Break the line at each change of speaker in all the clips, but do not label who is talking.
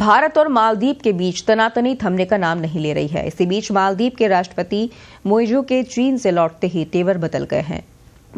भारत और मालदीव के बीच तनातनी थमने का नाम नहीं ले रही है। इसी बीच मालदीव के राष्ट्रपति मोइजू के चीन से लौटते ही तेवर बदल गए हैं।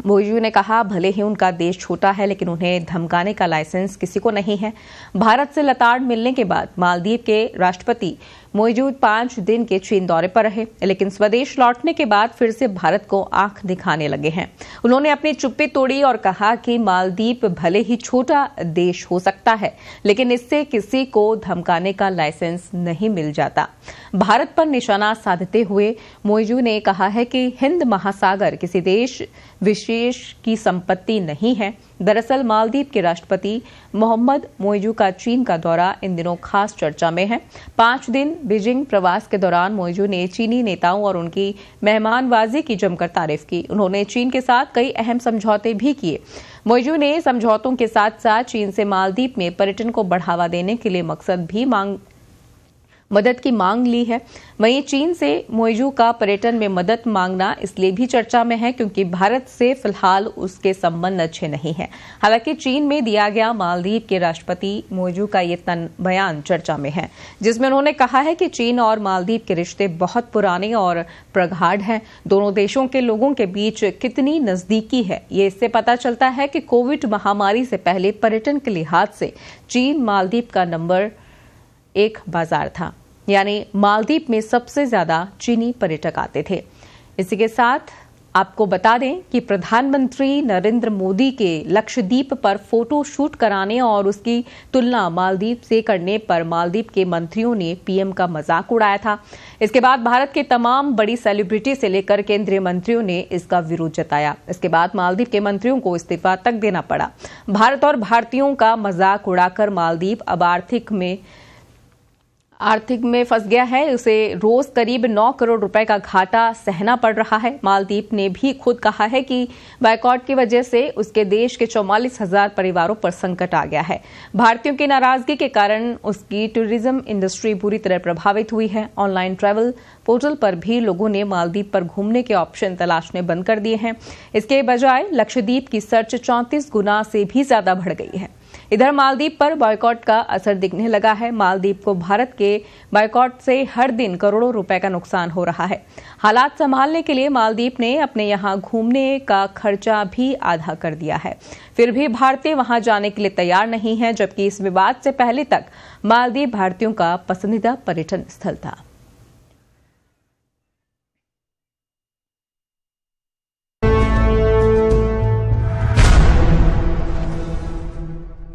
मोइजू ने कहा, भले ही उनका देश छोटा है लेकिन उन्हें धमकाने का लाइसेंस किसी को नहीं है। भारत से लताड़ मिलने के बाद मालदीव के राष्ट्रपति मोइजू 5 दिन के चीन दौरे पर रहे, लेकिन स्वदेश लौटने के बाद फिर से भारत को आंख दिखाने लगे हैं। उन्होंने अपनी चुप्पी तोड़ी और कहा कि मालदीव भले ही छोटा देश हो सकता है लेकिन इससे किसी को धमकाने का लाइसेंस नहीं मिल जाता। भारत पर निशाना साधते हुए मोइजू ने कहा है कि हिंद महासागर किसी देश विशेष की संपत्ति नहीं है। दरअसल मालदीव के राष्ट्रपति मोहम्मद मोइजू का चीन का दौरा इन दिनों खास चर्चा में है। 5 दिन बीजिंग प्रवास के दौरान मोइजू ने चीनी नेताओं और उनकी मेहमानबाजी की जमकर तारीफ की। उन्होंने चीन के साथ कई अहम समझौते भी किए। मोइजू ने समझौतों के साथ साथ चीन से मालदीव में पर्यटन को बढ़ावा देने के लिए मदद की मांग ली है। वहीं चीन से मोइजू का पर्यटन में मदद मांगना इसलिए भी चर्चा में है क्योंकि भारत से फिलहाल उसके संबंध अच्छे नहीं हैं। हालांकि चीन में दिया गया मालदीव के राष्ट्रपति मोइजू का ये बयान चर्चा में है, जिसमें उन्होंने कहा है कि चीन और मालदीव के रिश्ते बहुत पुराने और प्रगाढ़ हैं। दोनों देशों के लोगों के बीच कितनी नजदीकी है, ये इससे पता चलता है कि कोविड महामारी से पहले पर्यटन के लिहाज से चीन मालदीव का नंबर 1 बाजार था, यानी मालदीव में सबसे ज्यादा चीनी पर्यटक आते थे। इसी के साथ आपको बता दें कि प्रधानमंत्री नरेंद्र मोदी के लक्षद्वीप पर फोटो शूट कराने और उसकी तुलना मालदीव से करने पर मालदीव के मंत्रियों ने पीएम का मजाक उड़ाया था। इसके बाद भारत के तमाम बड़ी सेलिब्रिटी से लेकर केंद्रीय मंत्रियों ने इसका विरोध जताया। इसके बाद मालदीव के मंत्रियों को इस्तीफा तक देना पड़ा। भारत और भारतीयों का मजाक उड़ाकर मालदीव अब आर्थिक में फंस गया है। उसे रोज करीब 9 करोड़ रुपए का घाटा सहना पड़ रहा है। मालदीव ने भी खुद कहा है कि बायकॉट की वजह से उसके देश के 44,000 परिवारों पर संकट आ गया है। भारतीयों की नाराजगी के कारण उसकी टूरिज्म इंडस्ट्री बुरी तरह प्रभावित हुई है। ऑनलाइन ट्रैवल पोर्टल पर भी लोगों ने मालदीव पर घूमने के ऑप्शन तलाशने बंद कर दिए हैं। इसके बजाय लक्षद्वीप की सर्च 34 गुना से भी ज्यादा बढ़ गई है। इधर मालदीव पर बॉयकॉट का असर दिखने लगा है। मालदीव को भारत के बॉयकॉट से हर दिन करोड़ों रुपए का नुकसान हो रहा है। हालात संभालने के लिए मालदीव ने अपने यहां घूमने का खर्चा भी आधा कर दिया है। फिर भी भारतीय वहां जाने के लिए तैयार नहीं है, जबकि इस विवाद से पहले तक मालदीव भारतीयों का पसंदीदा पर्यटन स्थल था।